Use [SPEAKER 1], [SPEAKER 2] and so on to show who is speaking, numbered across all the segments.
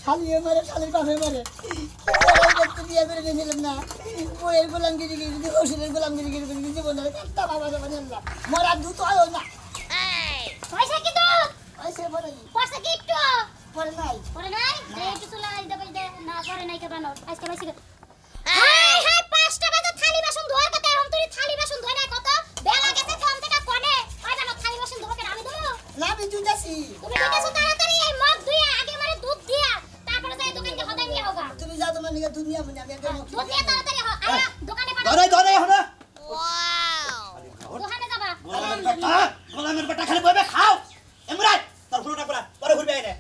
[SPEAKER 1] শালিয়ে মারে শালির বাপে মারে বিয়ে করে নিয়েছিলাম না বইয়ের গোলামগিরি যদি ওষুধের গোলামগিরি কিন্তু বলে একটা বাবা যাবা না মরা দুধ হয় না
[SPEAKER 2] পয়সা কি তো
[SPEAKER 1] পয়সা পড়ে
[SPEAKER 2] পয়সা কি একটু
[SPEAKER 1] পড়ে নাই
[SPEAKER 2] একটু চলে আই দেবল দে না করে নাই কে বানো আজকে বেশি হাই হাই 5টা বাজে থালি বাসন ধোয়ার কথা এখন তুই থালি বাসন ধোয় না কত বেলা গেছে কোন থেকে কোনে ওই জানো থালি বাসন ধোকে আমি দেবো
[SPEAKER 1] না আমি দুইটাছি
[SPEAKER 2] তুমি দুইটাছো তাড়াতাড়ি এই মগ ধুইয়া আগে মানে দুধ দিয়া তারপরে যাই দোকানে হদাই নিয়ে হোগা
[SPEAKER 1] তুমি যাও তোমার নিকে দুধ নিয়ে আমি একটা মুখ
[SPEAKER 2] দুধ নিয়ে তাড়াতাড়ি আয়া দোকানে পাঠাও
[SPEAKER 3] ধরে এখন
[SPEAKER 2] দোকানে যাবা
[SPEAKER 3] গোলামের বেটা খালি বইবে খাও এমরাই তোর ফুলটা করা পরে ঘুরবে আইনে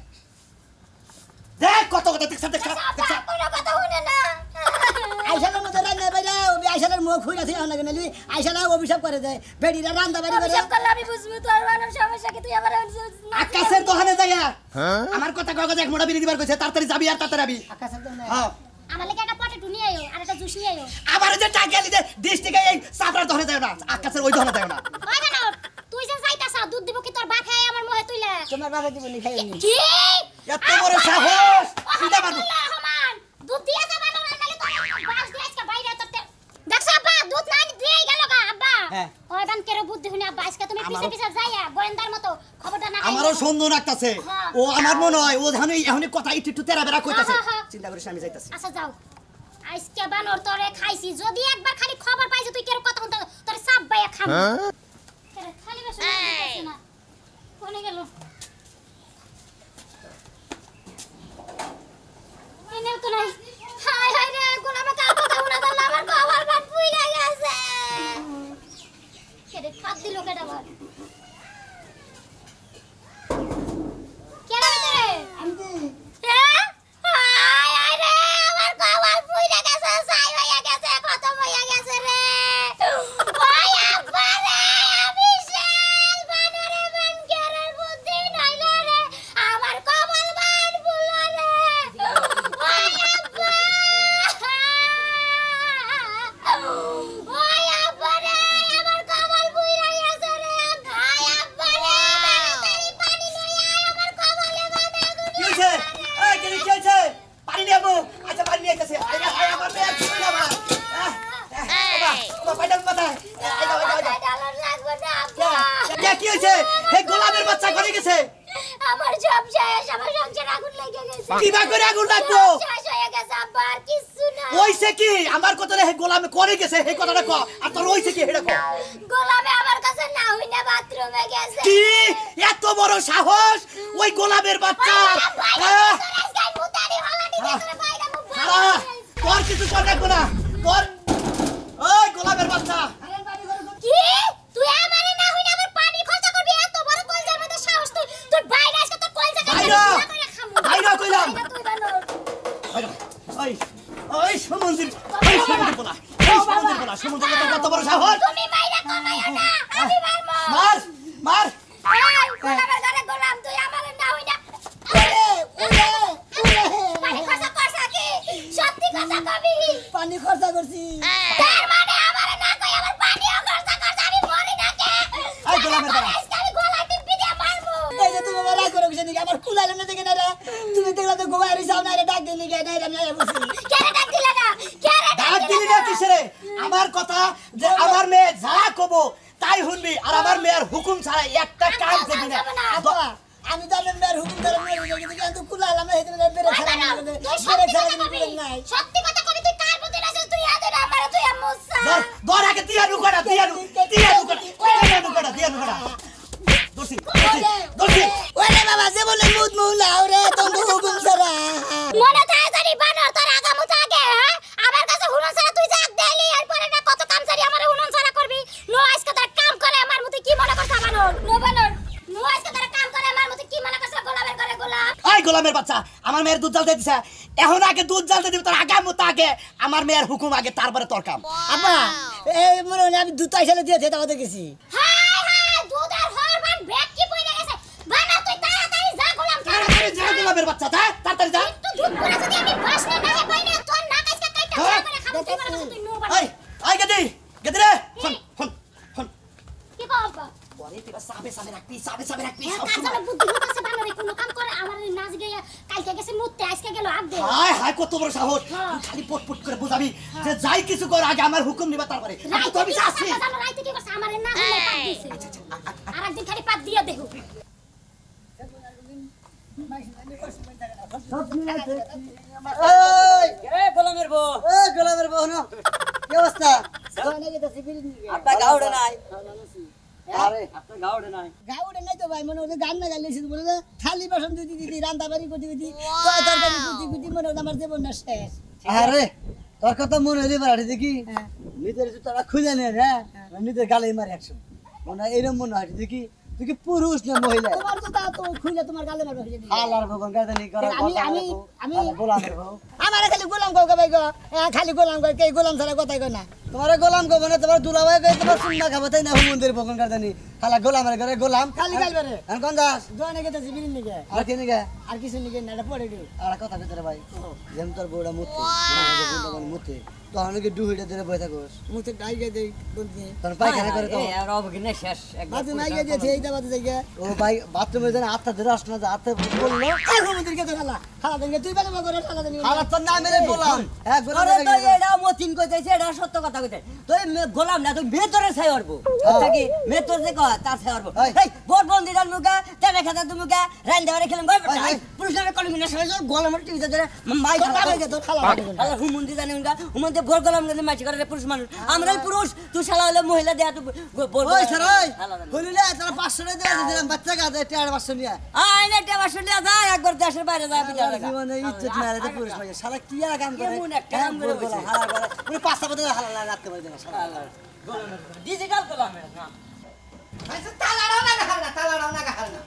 [SPEAKER 3] দেখ কত কত দেখছ
[SPEAKER 2] কোনো কথা শুনে না
[SPEAKER 1] আইসালার মতো রান্না বাইরা ওই আইসালার মুখ খুইলা থিয়া না কেন আইসালা অভিশাপ করে দেয় বেডিরা রান্না বাড়ি করে
[SPEAKER 2] সব করলে আমি বুঝবো তোর মানব সমস্যা কি তুই আমার
[SPEAKER 3] আকাশের দোকানে যাইয়া আমার কথা কাগজ এক মোড়া বিড়ি দিবার কইছে তাড়াতাড়ি যাবি আর তাড়াতাড়ি আবি
[SPEAKER 1] আকাশের তো না
[SPEAKER 3] হ্যাঁ
[SPEAKER 2] আমার লাগি একটা পটে টুনি আইও আর একটা জুসি আইও
[SPEAKER 3] আবার যে টাকা লিতে ডিস্ট্রিক্টে এই সাবরার দোকানে যায় না আকাশের ওই দোকানে যায় না
[SPEAKER 2] ওই জানো তুই যে যাইতাছ দুধ দিব কি তোর বাপ খায় আমার মোহে তুইলা
[SPEAKER 1] তোমার বাবা দিব নি খাইনি
[SPEAKER 2] কি
[SPEAKER 3] এত বড় সাহস সিধা মারবো
[SPEAKER 2] রহমান দুধ দিয়া যাবা না নালে তো বাস দিয়ে আজকে বাইরে তোতে দেখছ আব্বা দুধ না দিয়েই গেল গা আব্বা
[SPEAKER 3] হ্যাঁ
[SPEAKER 2] ওই বান কেরো বুদ্ধি হনি আব্বা আজকে তুমি পিছে পিছে যাইয়া গোয়েন্দার মতো খবরটা না
[SPEAKER 3] আমারও সন্দেহ রাখতাছে ও আমার মনে হয় ও জানো এখন কথা একটু তেরা বেরা কইতাছে চিন্তা করিস আমি যাইতাছি
[SPEAKER 2] আচ্ছা যাও আজকে বানর তোরে খাইছি যদি একবার খালি খবর পাইছে তুই কেরো কথা হতো তোরে সাপ বাইয়া খাম খালি বসে না কোনে গেল এনে তো নাই হাই হাই রে গোলামে কার কথা উনা দল আমার কভার বাট পুইরা গেছে কেডে খাদ দিল কেডা বার কেডা রে
[SPEAKER 1] আমি
[SPEAKER 2] হ্যাঁ হাই হাই রে আমার কভার পুইরা গেছে সাই হইয়া গেছে খতম হইয়া গেছে রে ওই আব্বা রে আমি শেষ বানরে বান কেরার বুদ্ধি নাইলা রে আমার কপাল বান ফুলা রে ওই আব্বা ওই আব্বা রে আমার কপাল পুইরা গেছে রে ভাই আব্বা রে তাড়াতাড়ি পানি লই আয় আমার কপালে বানা গুনি
[SPEAKER 3] কি হইছে এই কি হইছে পানি নিয়ে আমু আচ্ছা পানি নিয়ে আইতাছে আই আমার মেয়ে কি না বা বাবা পাইডাল মাথা আই দাও
[SPEAKER 2] ডালার লাগবে না আব্বা
[SPEAKER 3] কি হইছে হে গোলামের বাচ্চা করে গেছে
[SPEAKER 2] আমার সব শেষ আমার সংসার আগুন লেগে গেছে
[SPEAKER 3] কিবা করে আগুন লাগবো
[SPEAKER 2] শেষ হয়ে গেছে আব্বা আর কিছু না
[SPEAKER 3] হইছে কি আমার কথা হে গোলামে করে গেছে হে কথাটা কও আর তোর হইছে কি হেডা কও
[SPEAKER 2] গোলামে আমার কাছে না হইনা বাথরুমে গেছে
[SPEAKER 3] কি এত বড় সাহস ওই গোলামের বাচ্চা তোর কিছু কর রাখবো না তোর ওই গোলামের বাচ্চা
[SPEAKER 2] কি তুই আমারে না হইনা আমার পানি খরচা করবি এত বড় কলজার মধ্যে সাহস তুই তুই বাইরে আজকে তোর কলজা
[SPEAKER 3] বাইরে কইলাম
[SPEAKER 2] তুই বানর
[SPEAKER 3] ওই ওই সমুদ্র বলা সমুদ্র কত বড় সাহস
[SPEAKER 2] তুমি বাইরে কমাইয়া না আমি মারমু
[SPEAKER 3] মার মার
[SPEAKER 2] গোলামের ঘরে গোলাম তুই আমারে না হইনা পানি খরচা করছ কি সত্যি কথা কবি
[SPEAKER 1] পানি খরচা করছি
[SPEAKER 2] তার মানে আমারে না কই আমার পানিও খরচা করছ আমি মরি না কে
[SPEAKER 3] এই গোলামের বাবা
[SPEAKER 2] আমি গলা টিপি দিয়ে মারমু
[SPEAKER 1] এই যে তুমি বলা করো কিছু নাকি আমার কুলাইলো না দেখে না রে তুমি দেখলা তো গোয়া রিসাও না রে ডাক দিলি কে না রে আমি আয়া বসি
[SPEAKER 2] কেরে ডাক দিলা না কেরে
[SPEAKER 3] ডাক দিলি না কিসেরে আমার কথা যে আমার মেয়ে যা কব তাই শুনবি আর আমার মেয়ের হুকুম ছাড়া একটা কাজ দেবি না
[SPEAKER 1] আব্বা আমি তো আমার মেয়ের হুকুম করে মরে গেছি কিন্তু কুলাইলাম না হেদিন বেরে ছাড়া না নাই
[SPEAKER 2] সত্যি কথা কবি তুই কার প্রতি না তুই আদে না আমারে তুই মুসা
[SPEAKER 3] দর আগে তিয়া নুকড়া দোসি
[SPEAKER 1] ওরে বাবা যে বলে মুদ মুলা ওরে তুমি হুকুম ছাড়া
[SPEAKER 2] মনে থাকে জানি বানর তোর আগামু থাকে হ্যাঁ আমার কাছে হুনন ছাড়া তুই যা দেলি এরপরে না কত কাম ছাড়ি আমারে হুনন ছাড়া করবি নো আজকে তার কাম করে আমার মতে কি মনে করছ বানর নো আজকে তার কাম করে আমার মতে কি মনে করছ গোলামের ঘরে গোলাম
[SPEAKER 3] ওই গোলামের বাচ্চা আমার মেয়ের দুধ জ্বালতে দিছে এখন আগে দুধ জ্বালতে দিবি তোর আগামু আগে আমার মেয়ের হুকুম আগে তারপরে তোর কাম
[SPEAKER 1] আব্বা এই মনে হয় আমি দুধ আইসালে দিয়েছে তাও দেখেছি
[SPEAKER 2] হাই হাই দুধের হরবান ব্যাগ কি পড়ে গেছে বানর তুই তাড়াতাড়ি যা গোলাম
[SPEAKER 3] তাড়াতাড়ি যা গোলামের বাচ্চা তাড়াতাড়ি যা
[SPEAKER 2] তুই দুধ পুরা যদি আমি বাসনা না পাই না তোর না কাজটা কাইটা করে খাবো তুই মনে করছ তুই নো বানর
[SPEAKER 3] ওই গদি রে হন
[SPEAKER 2] কি বাবা
[SPEAKER 3] বলে তুই সাবে রাখবি
[SPEAKER 2] কাজে বুদ্ধি হচ্ছে বানরে কোনো কাম করে কালকে গেছে মুতে আজকে গেল আগ দে
[SPEAKER 3] হায় হায় কত বড় সাহস তুই খালি পটপট করে বুঝাবি যে যাই কিছু কর আগে আমার হুকুম নিবা তারপরে আমি তো বিচার আছি
[SPEAKER 2] রাইতে কি করছ আমারে না হলে পাত দিছে আর একদিন খালি পাত দিয়া দেখো
[SPEAKER 4] গোলামের বউ না কি অবস্থা আপনার গাউড়ে নাই আরে আপনার গাউড়ে নাই
[SPEAKER 1] গাউড়ে নাই তো ভাই মনে হচ্ছে গান না গাইলেছি বলে যে থালি বাসন দিদি দিদি রান্না বাড়ি করতে করতে তরকারি কুটি কুটি মনে হচ্ছে আমার জীবন না শেষ
[SPEAKER 4] আরে তোর কথা মনে হইলে পারে দেখি নিজের জুতাটা খুঁজে নে রে নিজের গালে মারে একশো মনে হয় এরকম মনে হয় দেখি তুই কি পুরুষ না মহিলা
[SPEAKER 1] তোমার তো তা তো খুইলে তোমার গালে মারবে হয়ে যাবে
[SPEAKER 4] হালার ভগবান গাদানি করে
[SPEAKER 1] আমি
[SPEAKER 4] গোলামের বউ
[SPEAKER 1] আমার খালি গোলাম কও ভাই গো খালি গোলাম কই কে গোলাম ছাড়া কথাই কই না
[SPEAKER 4] তোমার গোলাম কব না তোমার দুলাভাই কই তোমার সুন্না খাবো তাই না হুমন্দির ভগবান গাদানি হালা গোলামের ঘরে গোলাম
[SPEAKER 1] খালি গাইবে রে
[SPEAKER 4] আর কোন দাস
[SPEAKER 1] দোনে গেতে জিবিন নিকে
[SPEAKER 4] আর কি নিগে
[SPEAKER 1] আর কিছু নিকে না এটা পড়ে গেল
[SPEAKER 4] আর কথা ভিতরে ভাই যেম তোর বউটা মুতে মুতে তখন কি ডুহিটা ধরে বসে থাকোস
[SPEAKER 1] মুতে ডাই গে দেই বলতে
[SPEAKER 4] তখন পায়খানা করে তো
[SPEAKER 5] আর অবগিনে শেষ একবার
[SPEAKER 1] বাদু নাই গে দিয়েছে এইটা বাদু যাইগে
[SPEAKER 4] ও ভাই বাথরুমে যেন আত্মা ধরে আসলো না আত্মা বললো
[SPEAKER 1] আর হুমুদের কে তো খালা খালা দেন তুই বলে মগরে খালা দেন
[SPEAKER 4] হালা তোর নাম মেরে বললাম হ্যাঁ
[SPEAKER 5] আরে তো এটা মতিন কইতেছে এটা সত্য কথা কইতে তুই গোলাম না তুই ভেতরে ছাই হরবো থাকি ভেতর থেকে তার ছাই হরবো এই ভোট বন্দি ডাল মুকা তেনে খাতা তুমি মুকা রান্দা বারে খেলাম গই বেটা পুলিশের কলমিনা সবাই গোলামের টিভিতে ধরে মাই খালা
[SPEAKER 1] গে তো খালা
[SPEAKER 5] আল্লাহ হুমন্দি জানে উনকা হুমন্দি ভোট গোলাম গেলে মাছি করে পুরুষ মানুষ আমরাই পুরুষ তুই শালা হলে মহিলা দেয়া তুই
[SPEAKER 4] ওই স্যার ওই হলিলে তারা 500 টাকা দিয়ে দিলাম বাচ্চা কাছে 500 নিয়ে
[SPEAKER 5] আইনে টেবা শুনলে যা একবার দেশের বাইরে যা বিদায় লাগা
[SPEAKER 4] জীবনে ইজ্জত না রে পুরুষ ভাই শালা কি আর কাম করে
[SPEAKER 5] কেমন একটা কাম করে বসে।
[SPEAKER 4] হালা করে উনি পাঁচটা পথে হালা রাখতে পারে না শালা
[SPEAKER 5] ডিজিটাল গোলামের নাম
[SPEAKER 3] আচ্ছা তালাড়াও না হালনা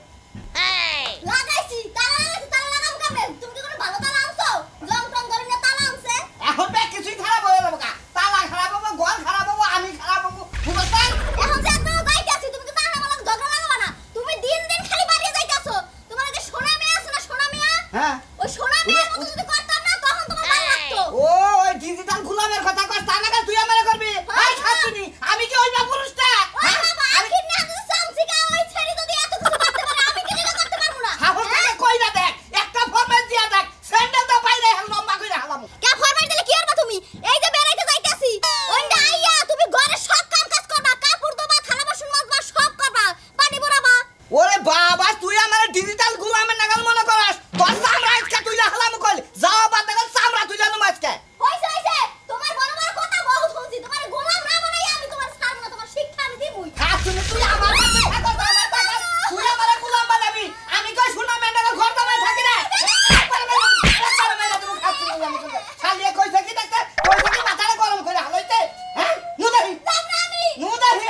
[SPEAKER 2] লাগাইছি তালা লাগাম কামে তুমি কি করে ভালো তালা আনছো জং টং ধরে না তালা আনছে
[SPEAKER 3] এখন বে কিছুই খারাপ হয়ে যাবো কা তালা খারাপ হবে গোল খারাপ হবে আমি খারাপ হবো বুঝছেন
[SPEAKER 2] এখন যে একদম যাইতাছি তুমি কি তালা মালা ঝগড়া লাগাবা না তুমি দিন দিন খালি বাড়িয়ে যাইতাছো তোমার যে সোনা মেয়ে আছে না সোনা মেয়ে
[SPEAKER 3] হ্যাঁ
[SPEAKER 2] ওই সোনা মেয়ের মতো যদি করতাম না তখন তোমার ভালো লাগতো
[SPEAKER 3] ও ওই ডিজিটাল গোলামের কথা কস তা না তুই আমারে করবি এই ছাত্রী আমি কি ওই না পুরুষটা
[SPEAKER 2] ওই বাবা আখির না যদি সামসিকা ওই ছেড়ি যদি এত কিছু করতে পারে আমি কি এটা করতে পারবো না
[SPEAKER 3] হাফর থেকে কইরা দেখ একটা ফরম্যাট দিয়া দেখ স্যান্ডেল তো বাইরে হেল লম্বা কইরা হালামু
[SPEAKER 2] কে ফরমাইট দিলে কি করবা তুমি এই যে বেরাইতে যাইতাছি ওইটা আইয়া তুমি ঘরে সব কাম কাজ করবা কাপড় ধোবা থালা বাসন মাজবা সব করবা পানি ভরাবা
[SPEAKER 3] ওরে বাবা তুই আমার ডিজিটাল গোলামের নাগাল মনে করাস তোর চামড়া আজকে তুই হালামু কইল যাও বাদ দেখো চামড়া তুই জানো আজকে
[SPEAKER 2] হইছে তোমার বড় বড় কথা বহুত শুনছি তোমার গোলাম না বানাই আমি তোমার ছাড়ব না তোমার শিক্ষা আমি দিমুই
[SPEAKER 3] খাতুনে তুই আমার কাছে থাকো তুই আমার গোলাম বানাবি আমি কই শুনা মেন্ডার ঘর দামে থাকি না শালিয়ে কইছে কি দেখতে কইছে কি মাথাটা গরম করে হালাইতে হ্যাঁ নুদাহি নুদাহি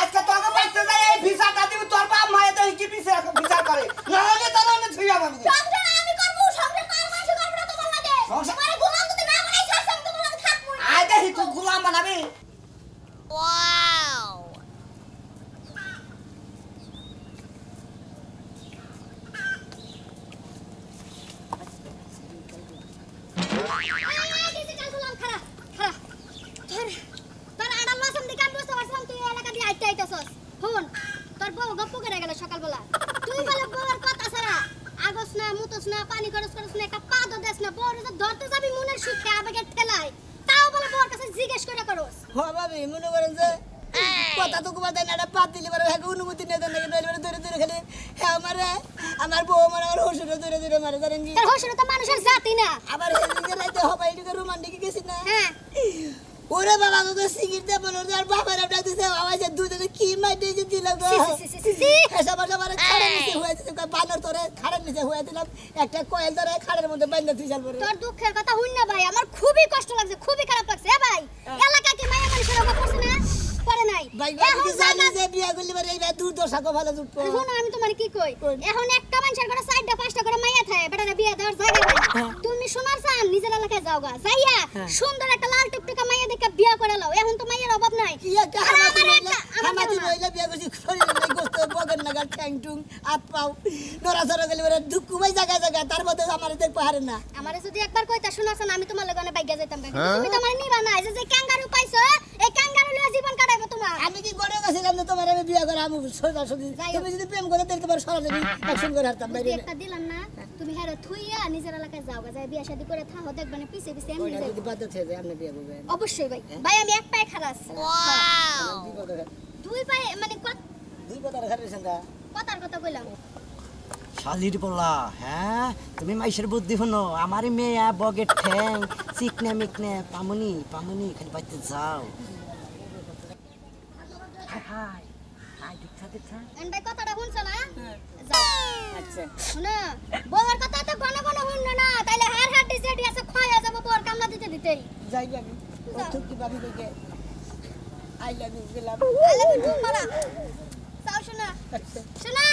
[SPEAKER 3] আজকে তোকে বাইতে যাই এই ভিসাটা দিও তোর বাপ মায়ে তো কি বিচার করে না হলে তো না ছুঁয়া মারবি
[SPEAKER 2] সংসার আমি করব সংসার তো আর মাসে করব না তোমার লাগে তোমার গোলাম যদি না বানাই ছাড়ছ আমি তোমার লাগে থাকবো না
[SPEAKER 3] আয় দেখি তুই গোলাম বানাবি
[SPEAKER 2] ওয়াও ডিজিটাল গোলাম খারা তোর আড়াল মাসম দিকে আমি বুঝতে পারছিলাম তুই এলাকা দিয়ে আইতে আইতাছস ফোন তোর বউ গপ্প করে গেল সকালবেলা তুই বলে বউর কথা ছাড়া আগস না মুতস না পানি খরচ না একটা পা দেস না বউর যে ধরতে যাবি মনের সুখে আবেগে ঠেলায় তাও বলে বউর কাছে জিজ্ঞেস করে করস
[SPEAKER 1] হ ভাবি মনে করেন যে কথা তো কুবা দেন একটা পাত দিলে পারে হ্যাঁ অনুমতি নিয়ে দেন নাকি দইলে ধরে ধরে খালি হ্যাঁ আমার বউ আমার হসুরে ধরে ধরে মারে জানেন কি
[SPEAKER 2] তোর হসুর তো মানুষের জাতি না
[SPEAKER 1] আবার সেদিকে রাইতে হবাই দিকে রোমান্টিক গেছি না
[SPEAKER 2] হ্যাঁ
[SPEAKER 1] ওরে বাবা গো সিঙ্গির দে বলো আর বাবার আপনা দিতে আওয়াজ দুধে কি মাই দিয়ে দিল গো এসব আমার খাড়ের নিচে হয়ে দিতে বানর তোরে খাড়ের নিচে হয়ে দিলাম একটা কয়েল ধরে খাড়ের মধ্যে বাইন্ধা তুই চাল পরে
[SPEAKER 2] তোর দুঃখের কথা হইন না ভাই আমার খুবই কষ্ট লাগছে খুবই খারাপ লাগছে এ ভাই এলাকা কি মায়া মানুষের অভাব পড়ছে না পড়ে নাই
[SPEAKER 1] ভাই কি জানি যে বিয়া করলি পারে এই দুর্দশা কো ভালো জুটবো
[SPEAKER 2] শুনো আমি তোমারে কি কই এখন একটা মানুষের ঘরে 4টা 5টা করে মাইয়া থাকে বেটারে বিয়া দেওয়ার জায়গা নাই তুমি সোনার চান নিজের এলাকায় যাওগা যাইয়া সুন্দর একটা লাল টুকটুকা মাইয়া দেখে বিয়া করে লাও এখন তো মাইয়ার অভাব নাই
[SPEAKER 1] কি একটা হামাতি মহিলা বিয়া করছি শরীরে নাই গোস্ত বগন নাগা ঠ্যাং টুং হাত পাও নড়াচড়া গেলে পারে দুঃখ ভাই জায়গা জায়গা তার মধ্যে আমার দেখ পাহাড়ে না
[SPEAKER 2] আমারে যদি একবার কইতা সোনার চান আমি তোমার লগে বাইগা যাইতাম তুমি তো আমার নিবা না এই যে ক্যাঙ্গারু পাইছো এই ক্যাঙ্গারু লিয়ে জীবন কাটাইবো তোমার
[SPEAKER 1] আমি কি গড়ে গেছিলাম যে তোমার আমি বিয়া করে আমি সোজা সোজা তুমি যদি প্রেম করে দেখতে পারো সরাসরি অ্যাকশন করে হারতাম বাইরে
[SPEAKER 2] একটা দিলাম না তুমি হ্যাঁ থুইয়া নিজের এলাকায় যাও গা, যাই বিয়ে শাদী করে থাকো, দেখবে না পিছে পিছে এমনি
[SPEAKER 1] ওইটা
[SPEAKER 2] যাই।
[SPEAKER 1] যদি বাদ থেকে যায় আপনি বিয়ে করবেন
[SPEAKER 2] অবশ্যই ভাই, ভাই আমি এক পায়ে খাড়া আছি।
[SPEAKER 1] দুই কথা
[SPEAKER 2] দুই পায়ে মানে
[SPEAKER 1] দুই কথা খারাপ গা
[SPEAKER 2] কথার কথা কইলাম।
[SPEAKER 5] শালির বলা, হ্যাঁ তুমি মাইশের বুদ্ধি হনো, আমার মেয়ে বগের ঠ্যাং চিকনে মিকনে পামুনি পামুনি খালি বাইতে যাও। হাই হাই হাই দেখছা দেখছা।
[SPEAKER 2] এন ভাই কথাটা শুনছো না? যাও।
[SPEAKER 1] আচ্ছা
[SPEAKER 2] শুনো, বউর কথা তো ঘন ঘন শুননো না, তাইলে হার হার ডিসে ডিসে খয়া যাব বউর কামলা দিতে দিতেই।
[SPEAKER 1] যাই যাবি ও থুকি বাবি কইকে আই লাভ ইউ দিলাম
[SPEAKER 2] আলে বিটু মারা। যাও শোনা।
[SPEAKER 1] আচ্ছা
[SPEAKER 2] শোনা,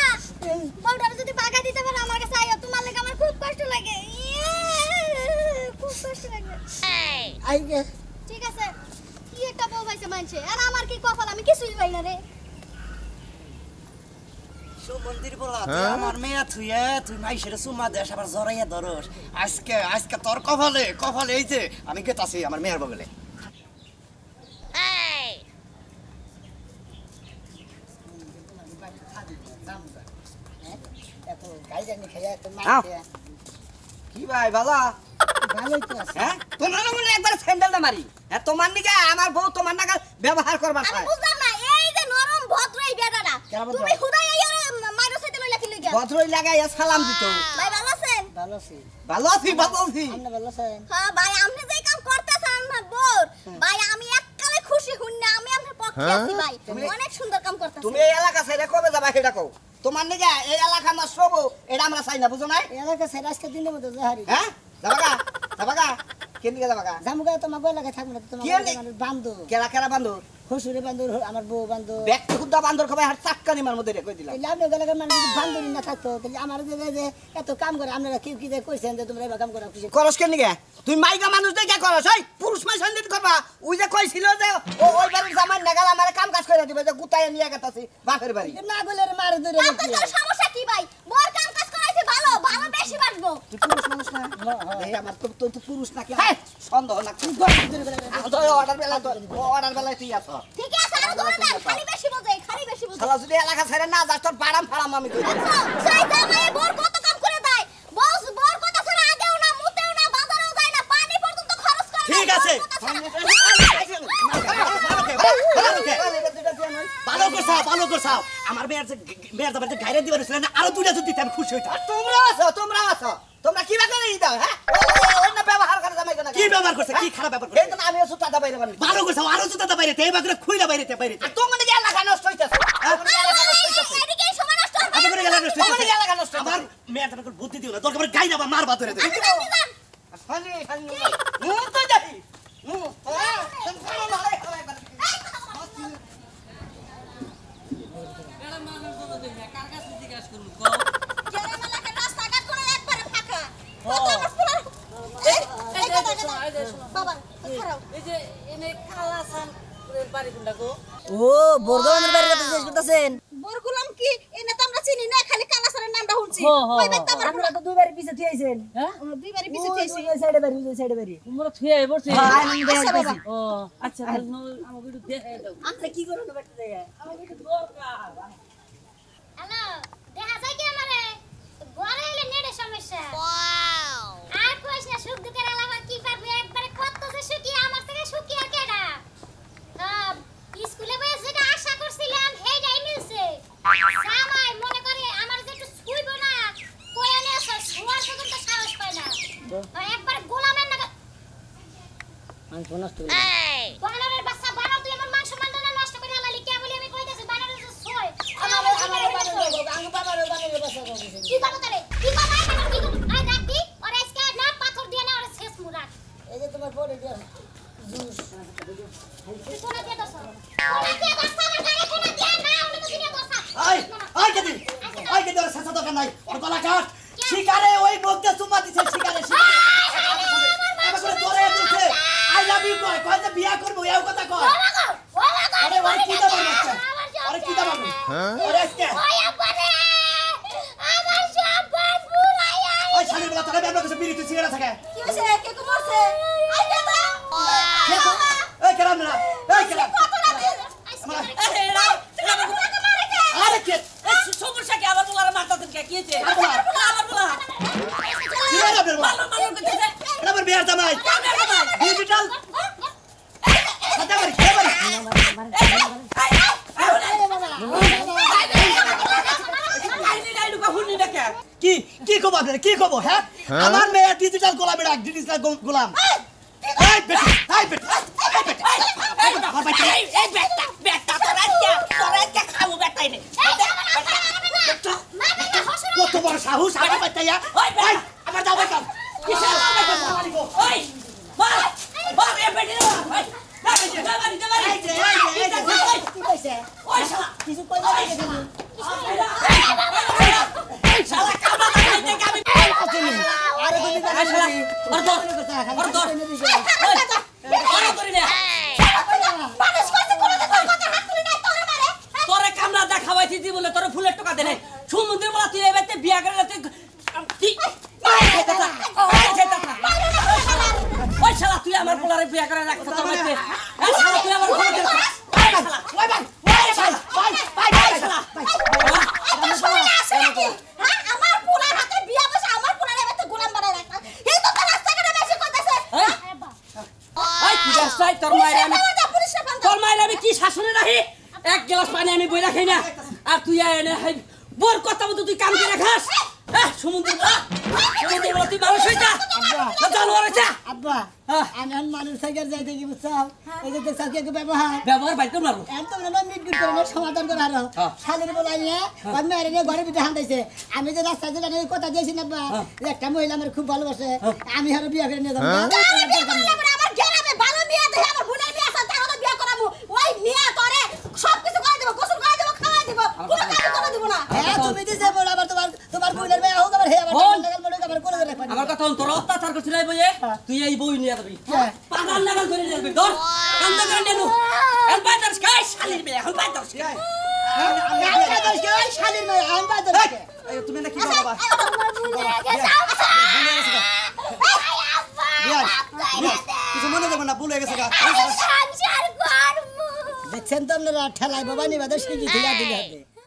[SPEAKER 2] বউটা যদি বাগা দিতে পারো আমার কাছে আইও, তোমার লাগি আমার খুব কষ্ট লাগে। খুব কষ্ট লাগে।
[SPEAKER 1] আই গে
[SPEAKER 2] ঠিক আছে, কি একটা বউ পাইছে মানছে, আর আমার কি কপাল, আমি কিছুই পাই না রে।
[SPEAKER 5] মন্দির বলা, তুই আমার মেয়ে থুয়ে তুই মাইশের সুমা দেশ আবার জড়াইয়া ধরস। আজকে আজকে তোর কপালে কপালে এই যে আমি গেতাছি আমার মেয়ের বগলে।
[SPEAKER 1] এত গাই জানি খাইয়া এত মার
[SPEAKER 3] আও।
[SPEAKER 1] খাইয়া
[SPEAKER 3] কি ভাই বাবা
[SPEAKER 1] ভালোই তো আছে
[SPEAKER 3] হ্যাঁ তোমার মনে একবার স্যান্ডেলটা মারি হ্যাঁ তোমার নিকে আমার বউ তোমার নাগাল ব্যবহার করবার
[SPEAKER 2] আমি
[SPEAKER 3] চায়
[SPEAKER 2] বুঝলাম না, এই যে নরম ভদ্র এই বেটাটা,
[SPEAKER 3] কেন ভদ্র?
[SPEAKER 2] তুমি হুদাই এই মাইরো সাইতে লইলা কি লইগা?
[SPEAKER 3] বদরই লাগাইয়া সালাম দিত
[SPEAKER 2] ভাই ভালো আছেন?
[SPEAKER 1] ভালো আছি
[SPEAKER 3] ভালো আছি ভালো আছি
[SPEAKER 1] আপনি ভালো আছেন
[SPEAKER 2] হ্যাঁ ভাই, আপনি যে কাম করতেছেন না বোর, ভাই আমি এককালে খুশি হই না, আমি আপনার পক্ষে আছি ভাই, অনেক সুন্দর কাম করতেছেন।
[SPEAKER 3] তুমি এই এলাকা ছেড়ে কবে যাবা সেটা কও তোমার নিকে এই এলাকা আমার সব এটা আমরা চাই না বুঝো নাই
[SPEAKER 1] এলাকা ছেড়ে আজকে দিনের মতো জাহারি
[SPEAKER 3] হ্যাঁ যাবা গা কেন দিকে যাবা গা
[SPEAKER 1] জামুকা তোমার বই লাগে থাকবে না তোমার
[SPEAKER 3] কি হলি?
[SPEAKER 1] মানুষ বান্ধব
[SPEAKER 3] কেরা কেরা বান্ধব
[SPEAKER 1] হসুরে বান্ধব আমার বউ বান্ধব
[SPEAKER 3] ব্যক্তি খুদ্দা বান্দর খবর হাত চাক্কানি মার মধ্যে রেখে দিলাম
[SPEAKER 1] তাহলে আপনার এলাকার মানুষ যদি বান্ধবী না থাকতো তাহলে আমার যে এত কাম করে আপনারা কেউ কি যে কইছেন যে তোমরা এবার কাম করা খুশি
[SPEAKER 3] করস কেন নিকে তুই মাইকা মানুষ দেখে করস ওই পুরুষ মাই সন্দিত করবা ওই যে কইছিল যে ও ওই বাড়ির জামাই নাগাল আমার কাম কাজ করে দিবে যে গুতায় নিয়ে গেতাছি বাপের বাড়ি
[SPEAKER 1] না বলে মারে ধরে
[SPEAKER 2] আপনার সমস্যা কি ভাই? বোর কাম কাজ করাইছে ভালো, ভালো বেশি বাসবো।
[SPEAKER 3] তুই পুরুষ মানুষ না এই আমার তো পুরুষ নাকি সন্দেহ না অর্ডার বেলায় তুই আছ
[SPEAKER 2] ঠিক আছে, আর ধরে দেন, খালি বেশি বোঝে, খালি বেশি বোঝে।
[SPEAKER 3] শালা যদি এলাকা ছেড়ে না যাস তোর বাড়াম ফাড়াম আমি কই দিলাম।
[SPEAKER 2] সেই জামাই বোর কত কাম করে দেয়, বস বোর কথা ছাড়া আগেও না, মুতেও না, বাজারেও যায় না, পানি পর্যন্ত খরচ করে না।
[SPEAKER 5] ঠিক আছে।
[SPEAKER 2] বোর কথা ছাড়া-
[SPEAKER 5] ভালো করছাও আমার মেয়ের দাবার যে গাইরে দিবার ছিল না, আরো দুইটা যদি দিতে আমি খুশি হইতাম।
[SPEAKER 3] তোমরা আছো তোমরা কি বাকি নেই দাও হ্যাঁ অন্য ব্যবহার করে জামাই কেন
[SPEAKER 5] কি ব্যবহার করছে, কি খারাপ ব্যবহার
[SPEAKER 3] এই
[SPEAKER 5] করছে?
[SPEAKER 3] তো আমি সুতা দা বাইরে বানি
[SPEAKER 5] ভালো করছাও, আরো জুতা বাইরে এই বাগরে খুইলা বাইরে
[SPEAKER 3] আর তোমরা কি এলাকা নষ্ট হইতাছে
[SPEAKER 2] এদিকে এই সময় নষ্ট হবে।
[SPEAKER 5] আমার এলাকা নষ্ট
[SPEAKER 3] তোমার এলাকা নষ্ট হইতাছে।
[SPEAKER 5] আমার মেয়ের দাবার বুদ্ধি দিও না, দরকার পড়লে গাই যাবা মারবা ধরে দেবে।
[SPEAKER 3] খালি মুখ তো যাই মুখ
[SPEAKER 2] জেলামালাকে রাস্তাঘাট করে একবারে ফাঁকা। কত আমার পোলার- এই কথা কথা। বাবা, খারাপ।
[SPEAKER 1] ও বর্ধমানের বাড়ির কথা জিজ্ঞেস করতেছেন
[SPEAKER 2] বরগুলাম কি এনে তো আমরা চিনি না, খালি কালাসারের নামটা শুনছি। ওই বাইতে আমার
[SPEAKER 1] আপনারা তো দুই বাড়ি পিছে থিয়েছেন
[SPEAKER 6] হ্যাঁ
[SPEAKER 2] দুই বারে পিছে থেইছি।
[SPEAKER 1] ওই সাইডে বাড়ি ওই সাইডে বাড়ি
[SPEAKER 6] তোমরা থুয়ে বসে
[SPEAKER 2] আচ্ছা বাবা,
[SPEAKER 6] ও আচ্ছা তাহলে আমাকে একটু দেখে দাও
[SPEAKER 1] আপনি কি করেন বাড়িতে যাইয়া
[SPEAKER 6] আমাকে একটু দরকার
[SPEAKER 2] হ্যালো, দেখা যায় কি আমারে? ঘরে এলে নেটের সমস্যা। আর কইস না, সুখ দুঃখের আলাদা কি পারবি, একবারে কত যে সুখী, আমার থেকে সুখী আর কেডা? স্কুলে বসে যেটা আশা করছিলাম সেইটাই মিলছে। জামাই মনে করে আমার যে একটু ছুইব না, কইয়া নিয়ে আসো, শোয়ার পর্যন্ত সাহস পায় না। একবার গোলামের নাগাল।
[SPEAKER 1] আমি ফোন আসতে
[SPEAKER 2] বানরের বাচ্চা, বানর তুই আমার মান সম্মানটা নষ্ট করে আলালি, কে বলি আমি কইতেছি বানরের যে ছয়।
[SPEAKER 1] আমার বাবার বাসা করতেছেন
[SPEAKER 2] কি কথা তারে? কি কথা এটা কি কথা? আই রাখবি আর আজকে না পাথর দিয়ে না আর শেষ মুরাক।
[SPEAKER 1] এই যে তোমার পরে দিয়া জুস
[SPEAKER 2] তুই কোনা দিয়ে দছ। কোনা দিয়ে দছ আমার গায়ে কোনা দিয়ে না, উনি তো দিয়ে দছ।
[SPEAKER 5] ওই কেদি ওর শেষা দরকার নাই, ওর গলা কাট। শিকারে ওই মুখে চুমা দিছে, শিকারে এবার করে ধরে দিছে। আই লাভ ইউ কয় যে বিয়া করব এও কথা কয়। আরে ওর কি দাম আছে? আরে কি দাম আছে? ওরে আজকে
[SPEAKER 2] ওই আপারে আমার সব বুড়াই আই।
[SPEAKER 5] ওই শালির বলা তোরা ব্যবহার করছে বিড়ি তুই সিগারেট থাকে।
[SPEAKER 2] কি হইছে? কে তো মরছে? আই দে তো।
[SPEAKER 5] এই কেরাম না, এই কেরাম।
[SPEAKER 2] কতটা দিয়ে?
[SPEAKER 5] আরে কে
[SPEAKER 6] সমস্যা কি আবার বলার মারতা তুমি কি হয়েছে
[SPEAKER 5] আবার
[SPEAKER 6] আবার বলা
[SPEAKER 4] কি কি কব আপনারা কি কব হ্যাঁ আমার মেয়ে ডিজিটাল গোলাম এটা ডিজিটাল গোলাম এই বেটা এই বেটা
[SPEAKER 5] এই বেটা তোরা খাবো বেটাই নে
[SPEAKER 4] কত বড় সাহস আমার বাচ্চায়া
[SPEAKER 5] ওই বেটা
[SPEAKER 4] আমার দাও বেটা
[SPEAKER 5] ওই মার এ বেটি না ওই
[SPEAKER 1] কি কইছে
[SPEAKER 5] ওই শালা
[SPEAKER 1] কিছু কইবা না কেন
[SPEAKER 5] শালা কামড়া খাইতে গাবি
[SPEAKER 1] আরে তুমি
[SPEAKER 5] এই শালা আর ধর আর ধরি না
[SPEAKER 2] মানুষ কইছে কোনো কথা হাত তুলি নাই তোরে মারে
[SPEAKER 5] তোরে কামড়া দেখাবাইছি দি বলে তোরে ফুলের টাকা দে নাই সমুদ্রের বলা তুই এবারে বিয়া করে তুই ওই শালা তুই আমার পোলারে বিয়া করে রাখছ তোর মধ্যে এই শালা তুই আমার ঘরে ওই শালা ওই ভাই ওই শালা ওই শালা
[SPEAKER 2] হ্যাঁ আমার পোলার হাতে বিয়া বসে আমার পোলারে এবারে গোলাম বানায় রাখা এই তো রাস্তাঘাটে বেশি কইতাছে
[SPEAKER 5] ওই কি রাস্তায় তোর মায়ের আমি
[SPEAKER 2] পুলিশে ফোন
[SPEAKER 5] তোর মায়ের আমি কি শাসনে রাখি এক গ্লাস পানি আমি বইরা খাই না আর তুই এনে বোর কথা মতো তুই কাম করে খাস সমুদ্র তুই মানুষ হইতা জানোয়ার হইতা
[SPEAKER 1] আব্বা আমি এখন মানুষ থেকে যাইতে কি বুঝছাও এই যে দেখছাও কি ব্যবহার
[SPEAKER 5] ব্যবহার বাইতে মারবো
[SPEAKER 1] এত না মিটমিট করে সমাধান করে আরো শালের বলাই নিয়ে ওর মেয়ের নিয়ে ঘরের ভিতরে হান্দাইছে আমি যে রাস্তায় যে জানি কথা দিয়েছি না বা যে একটা মহিলা আমার খুব ভালোবাসে আমি আরো বিয়ে করে নিয়ে যাবো
[SPEAKER 2] আমার গ্রামে ভালো বিয়া দেখে আমার বোনের বিয়া আছে তার বিয়া করাবো ওই মিয়া করে সবকিছু করে দেব গোসল করে দেব খাওয়া দেব কোনো কাজ করে দেব না
[SPEAKER 1] হ্যাঁ তুমি দিছে বল আবার তোমার বোনের মেয়ে হোক আবার হে আবার লাগাল মনে আবার করে রাখবা
[SPEAKER 5] আমার কথা তোর অত্যাচার করছিস এই বইয়ে তুই এই বই নিয়ে যাবি পাগল লাগাল করে যাবি ধর কান্দা করে নিয়ে নু এন বাইদার স্কাই শালির বে এখন বাইদার স্কাই
[SPEAKER 1] আমরা তো ওই শালের মেয়ে আমি বাদ দেবো
[SPEAKER 4] এই তুমি না কি বাবা
[SPEAKER 2] আমার বোনের আগে
[SPEAKER 4] কিছু মনে করবে না ভুলে গেছে গা
[SPEAKER 2] সংসার করব
[SPEAKER 1] দেখছেন তো আপনারা ঠেলায় বাবা নিবাদে শিখি দিলা দিলে হবে